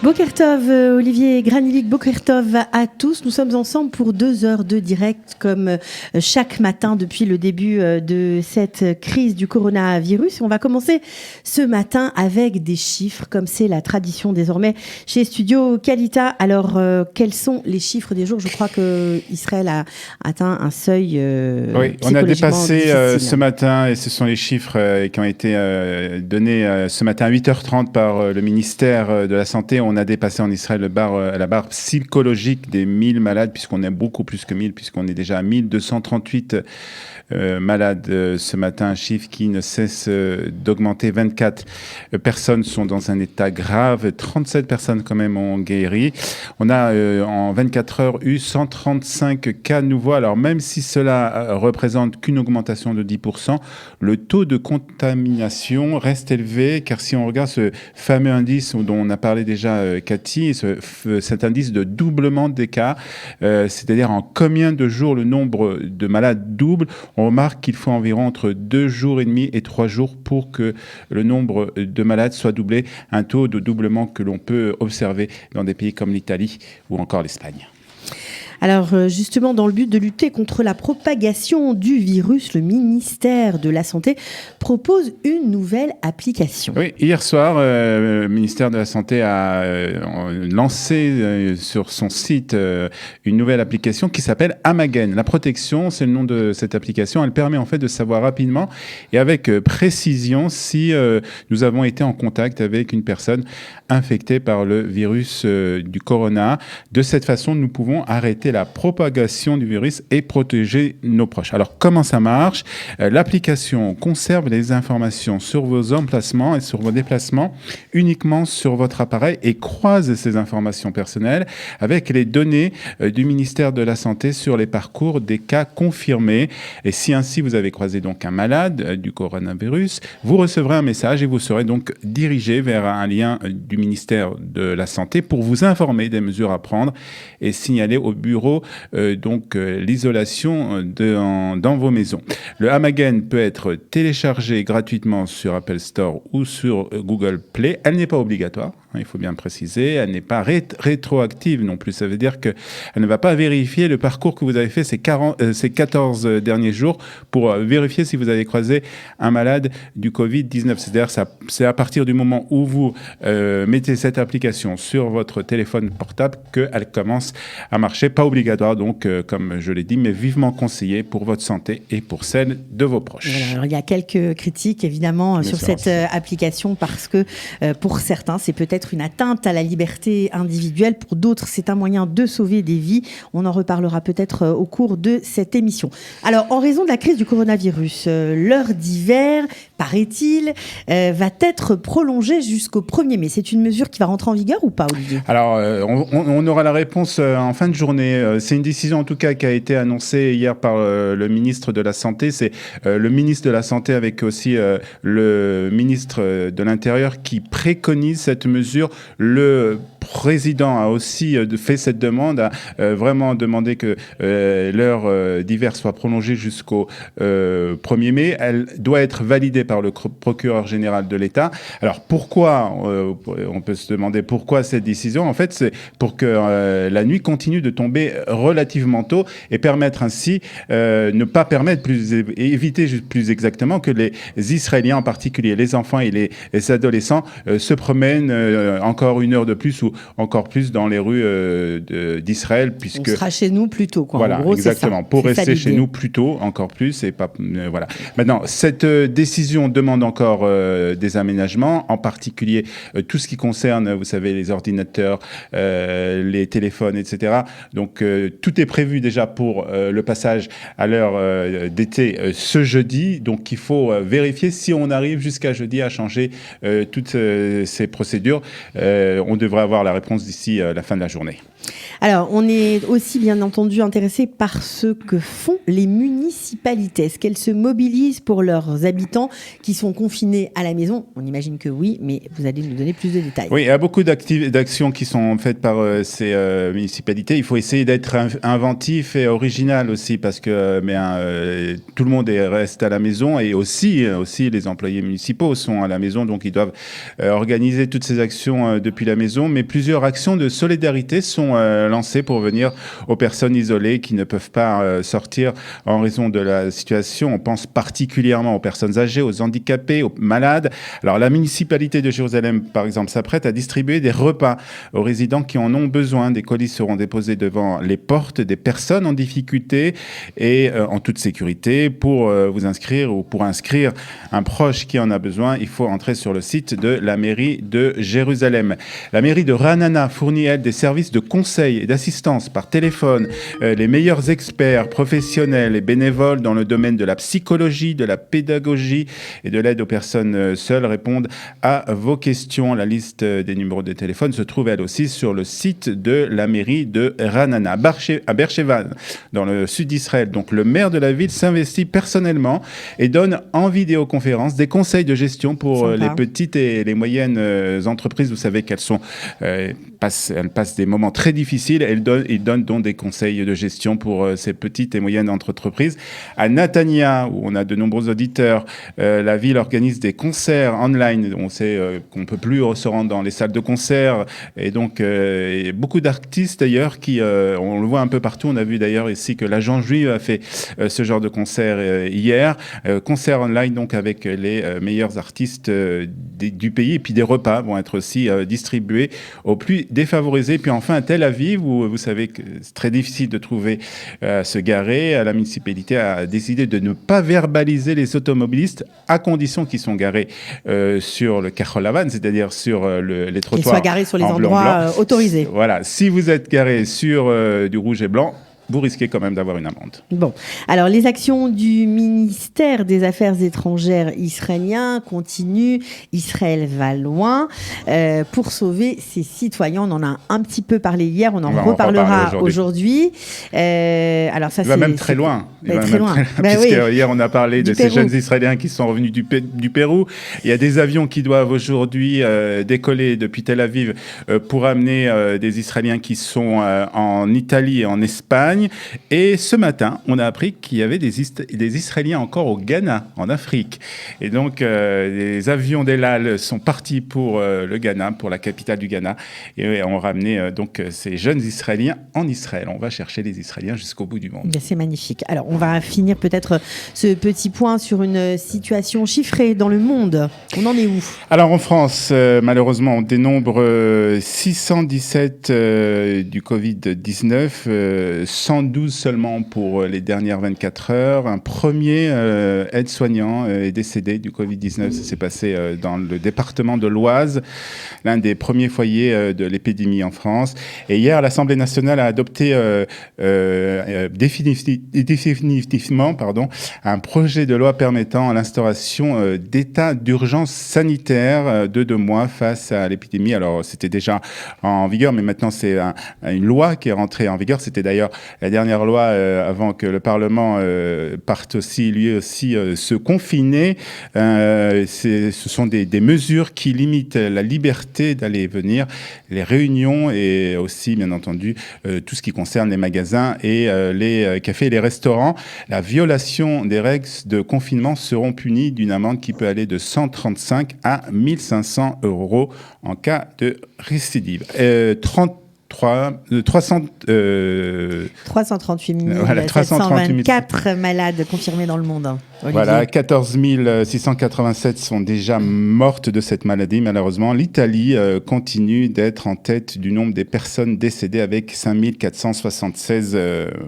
Boker Tov, Olivier Granilik, Boker Tov à tous. Nous sommes ensemble pour 2 heures de direct comme chaque matin depuis le début de cette crise du coronavirus. Et on va commencer ce matin avec des chiffres comme c'est la tradition désormais chez Studio Qualita. Alors, quels sont les chiffres des jours ? Je crois que Israël a atteint un seuil oui, on a dépassé ce matin, et ce sont les chiffres qui ont été donnés ce matin à 8h30 par le ministère de la Santé. On a dépassé en Israël la barre psychologique des 1000 malades, puisqu'on est beaucoup plus que 1000, puisqu'on est déjà à 1238 malades ce matin, un chiffre qui ne cesse d'augmenter. 24 personnes sont dans un état grave, 37 personnes quand même ont guéri. On a en 24 heures eu 135 cas nouveaux. Alors même si cela représente qu'une augmentation de 10%, le taux de contamination reste élevé, car si on regarde ce fameux indice dont on a parlé déjà Cathy, cet indice de doublement des cas, c'est-à-dire en combien de jours le nombre de malades double, on remarque qu'il faut environ entre 2 jours et demi et 3 jours pour que le nombre de malades soit doublé, un taux de doublement que l'on peut observer dans des pays comme l'Italie ou encore l'Espagne. Alors justement, dans le but de lutter contre la propagation du virus, le ministère de la Santé propose une nouvelle application. Oui, hier soir, le ministère de la Santé a lancé sur son site une nouvelle application qui s'appelle Amagen. La protection, c'est le nom de cette application. Elle permet en fait de savoir rapidement et avec précision si nous avons été en contact avec une personne infectée par le virus du corona. De cette façon, nous pouvons arrêter la propagation du virus et protéger nos proches. Alors, comment ça marche ? L'application conserve les informations sur vos emplacements et sur vos déplacements uniquement sur votre appareil et croise ces informations personnelles avec les données du ministère de la Santé sur les parcours des cas confirmés. Et si ainsi vous avez croisé donc un malade du coronavirus, vous recevrez un message et vous serez donc dirigé vers un lien du ministère de la Santé pour vous informer des mesures à prendre et signaler au bureau l'isolation dans vos maisons. Le Amagen peut être téléchargé gratuitement sur Apple Store ou sur Google Play. Elle n'est pas obligatoire, il faut bien préciser. Elle n'est pas rétroactive non plus. Ça veut dire qu'elle ne va pas vérifier le parcours que vous avez fait ces 14 derniers jours pour vérifier si vous avez croisé un malade du Covid-19. C'est-à-dire c'est à partir du moment où vous mettez cette application sur votre téléphone portable qu'elle commence à marcher. Pas obligatoire, donc, comme je l'ai dit, mais vivement conseillé pour votre santé et pour celle de vos proches. Voilà, alors, il y a quelques critiques, évidemment, sur cette application parce que pour certains, c'est peut-être une atteinte à la liberté individuelle. Pour d'autres, c'est un moyen de sauver des vies. On en reparlera peut-être au cours de cette émission. Alors, en raison de la crise du coronavirus, l'heure d'hiver, paraît-il, va être prolongée jusqu'au 1er mai. C'est une mesure qui va rentrer en vigueur ou pas, Olivier ? Alors, on aura la réponse en fin de journée. C'est une décision, en tout cas, qui a été annoncée hier par le ministre de la Santé. C'est le ministre de la Santé avec aussi le ministre de l'Intérieur qui préconise cette mesure. Le président a aussi fait cette demande, a vraiment demandé que l'heure d'hiver soit prolongée jusqu'au 1er mai. Elle doit être validée par le procureur général de l'État. Alors pourquoi, on peut se demander pourquoi cette décision ? En fait, c'est pour que la nuit continue de tomber relativement tôt et permettre ainsi, ne pas permettre, éviter plus exactement que les Israéliens, en particulier les enfants et les adolescents, se promènent encore une heure de plus ou encore plus dans les rues d'Israël, puisque on sera chez nous plus tôt, quoi. Voilà, en gros, exactement. C'est ça. Pour rester chez nous plus tôt, encore plus, et pas voilà. Maintenant, cette décision demande encore des aménagements, en particulier tout ce qui concerne, vous savez, les ordinateurs, les téléphones, etc. Donc tout est prévu déjà pour le passage à l'heure d'été ce jeudi. Donc il faut vérifier si on arrive jusqu'à jeudi à changer toutes ces procédures. On devrait avoir la réponse d'ici la fin de la journée. Alors, on est aussi bien entendu intéressé par ce que font les municipalités. Est-ce qu'elles se mobilisent pour leurs habitants qui sont confinés à la maison? On imagine que oui, mais vous allez nous donner plus de détails. Oui, il y a beaucoup d'actions qui sont faites par ces municipalités. Il faut essayer d'être inventif et original aussi parce que tout le monde reste à la maison et aussi les employés municipaux sont à la maison, donc ils doivent organiser toutes ces actions depuis la maison. Mais plusieurs actions de solidarité sont lancées pour venir aux personnes isolées qui ne peuvent pas sortir en raison de la situation. On pense particulièrement aux personnes âgées, aux handicapés, aux malades. Alors la municipalité de Jérusalem, par exemple, s'apprête à distribuer des repas aux résidents qui en ont besoin. Des colis seront déposés devant les portes des personnes en difficulté et en toute sécurité. Pour vous inscrire ou pour inscrire un proche qui en a besoin, il faut entrer sur le site de la mairie de Jérusalem. La mairie de Ra'anana fournit, elle, des services de conseil et d'assistance par téléphone. Les meilleurs experts, professionnels et bénévoles dans le domaine de la psychologie, de la pédagogie et de l'aide aux personnes seules répondent à vos questions. La liste des numéros de téléphone se trouve, elle aussi, sur le site de la mairie de Ra'anana. À Beersheva, dans le sud d'Israël, donc le maire de la ville s'investit personnellement et donne en vidéoconférence des conseils de gestion pour les petites et les moyennes entreprises. Vous savez qu'elles passent des moments très difficiles. Il donne donc des conseils de gestion pour ces petites et moyennes entreprises. À Netanya, où on a de nombreux auditeurs, la ville organise des concerts online. On sait qu'on ne peut plus se rendre dans les salles de concert. Et donc, il y a beaucoup d'artistes d'ailleurs qui, on le voit un peu partout. On a vu d'ailleurs ici que l'Agent Juif a fait ce genre de concert hier. Concert online donc avec les meilleurs artistes du pays. Et puis des repas vont être aussi distribués aux plus défavorisés. Puis enfin à Tel Aviv, où vous savez que c'est très difficile de trouver se garer, la municipalité a décidé de ne pas verbaliser les automobilistes à condition qu'ils sont garés sur le Kahol Lavan, c'est-à-dire sur les trottoirs. Qu'ils soient garés sur les endroits autorisés. Voilà, si vous êtes garé sur du rouge et blanc, vous risquez quand même d'avoir une amende. Bon, alors les actions du ministère des Affaires étrangères israélien continuent. Israël va loin pour sauver ses citoyens. On en a un petit peu parlé hier, on en reparlera aujourd'hui. Alors ça, il va même très loin. Puisque hier, on a parlé de ces jeunes Israéliens qui sont revenus du Pérou. Il y a des avions qui doivent aujourd'hui décoller depuis Tel Aviv pour amener des Israéliens qui sont en Italie et en Espagne. Et ce matin, on a appris qu'il y avait des Israéliens encore au Ghana, en Afrique. Et donc, les avions d'El Al sont partis pour le Ghana, pour la capitale du Ghana, et ont ramené donc ces jeunes Israéliens en Israël. On va chercher les Israéliens jusqu'au bout du monde. C'est magnifique. Alors, on va finir peut-être ce petit point sur une situation chiffrée dans le monde. On en est où? Alors, en France, malheureusement, on dénombre 617 du Covid-19, 112 seulement pour les dernières 24 heures. Un premier aide-soignant est décédé du Covid-19. Ça s'est passé dans le département de l'Oise, l'un des premiers foyers de l'épidémie en France. Et hier, l'Assemblée nationale a adopté définitivement un projet de loi permettant l'instauration d'état d'urgence sanitaire de 2 mois face à l'épidémie. Alors, c'était déjà en vigueur, mais maintenant, c'est une loi qui est rentrée en vigueur. C'était d'ailleurs la dernière loi avant que le Parlement parte aussi, lui aussi, se confiner. Ce sont des mesures qui limitent la liberté d'aller et venir, les réunions et aussi, bien entendu, tout ce qui concerne les magasins et les cafés et les restaurants. La violation des règles de confinement seront punies d'une amende qui peut aller de 135 à 1 500 € en cas de récidive. 338 724 malades confirmés dans le monde. Olivier. Voilà, 14 687 sont déjà mortes de cette maladie. Malheureusement, l'Italie continue d'être en tête du nombre des personnes décédées avec 5 476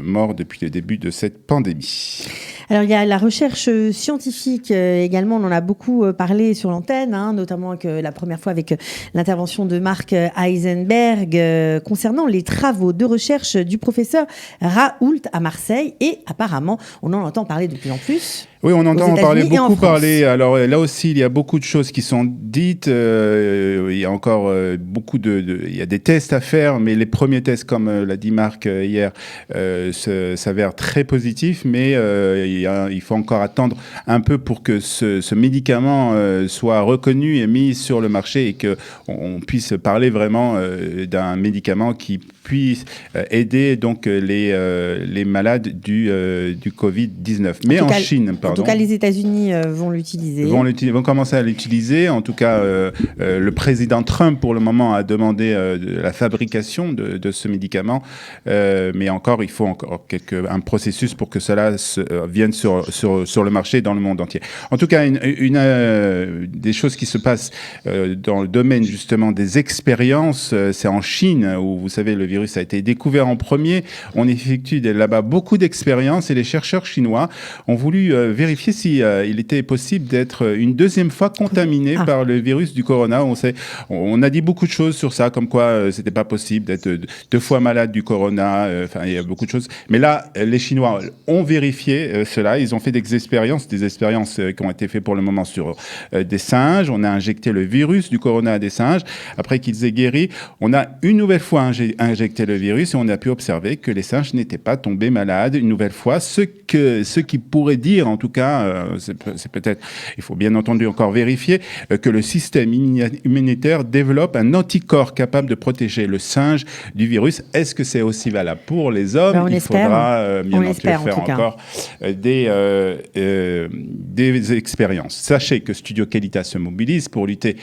morts depuis le début de cette pandémie. Alors, il y a la recherche scientifique également. On en a beaucoup parlé sur l'antenne, notamment la première fois avec l'intervention de Marc Heisenberg concernant les travaux de recherche du professeur Raoult à Marseille. Et apparemment, on en entend parler de plus en plus. Oui, on entend beaucoup parler. Alors là aussi, il y a beaucoup de choses qui sont dites. Il y a encore il y a des tests à faire, mais les premiers tests, comme l'a dit Marc hier, s'avèrent très positifs. Mais il faut encore attendre un peu pour que ce médicament soit reconnu et mis sur le marché et qu'on puisse parler vraiment d'un médicament qui puisse aider donc les malades du Covid-19. Mais en Chine, pardon. En tout cas, les États-Unis vont l'utiliser. Vont commencer à l'utiliser. En tout cas, le président Trump, pour le moment, a demandé la fabrication de ce médicament. Mais encore, il faut encore un processus pour que cela vienne sur le marché dans le monde entier. En tout cas, une des choses qui se passent dans le domaine justement des expériences, c'est en Chine où, vous savez, le virus a été découvert en premier. On effectue là-bas beaucoup d'expériences et les chercheurs chinois ont voulu vérifier si il était possible d'être une deuxième fois contaminé par le virus du corona. On a dit beaucoup de choses sur ça, comme quoi c'était pas possible d'être 2 fois malade du corona. Il y a beaucoup de choses. Mais là, les Chinois ont vérifié cela. Ils ont fait des expériences qui ont été faites pour le moment sur des singes. On a injecté le virus du corona à des singes. Après qu'ils aient guéri, on a une nouvelle fois injecté le virus et on a pu observer que les singes n'étaient pas tombés malades une nouvelle fois. Ce qui pourrait dire, en tout cas, c'est peut-être, il faut bien entendu encore vérifier, que le système immunitaire développe un anticorps capable de protéger le singe du virus. Est-ce que c'est aussi valable pour les hommes? Il faudra bien entendu faire encore des expériences. Sachez que Studio Qualitas se mobilise pour lutter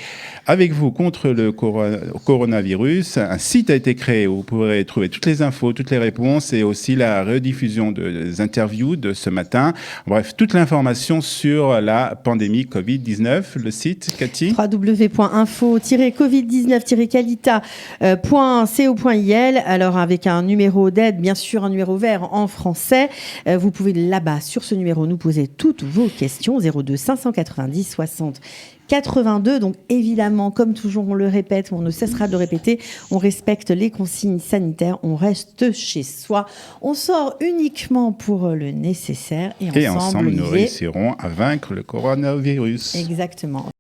avec vous contre le coronavirus. Un site a été créé où vous pourrez trouver toutes les infos, toutes les réponses et aussi la rediffusion des interviews de ce matin. Bref, toute l'information sur la pandémie Covid-19. Le site, Cathy? www.info-qualita.co.il. Alors, avec un numéro d'aide, bien sûr, un numéro vert en français. Vous pouvez là-bas, sur ce numéro, nous poser toutes vos questions. 02 590 60 82. Donc évidemment, comme toujours, on le répète, on ne cessera de le répéter, on respecte les consignes sanitaires, on reste chez soi, on sort uniquement pour le nécessaire et ensemble nous réussirons à vaincre le coronavirus. Exactement.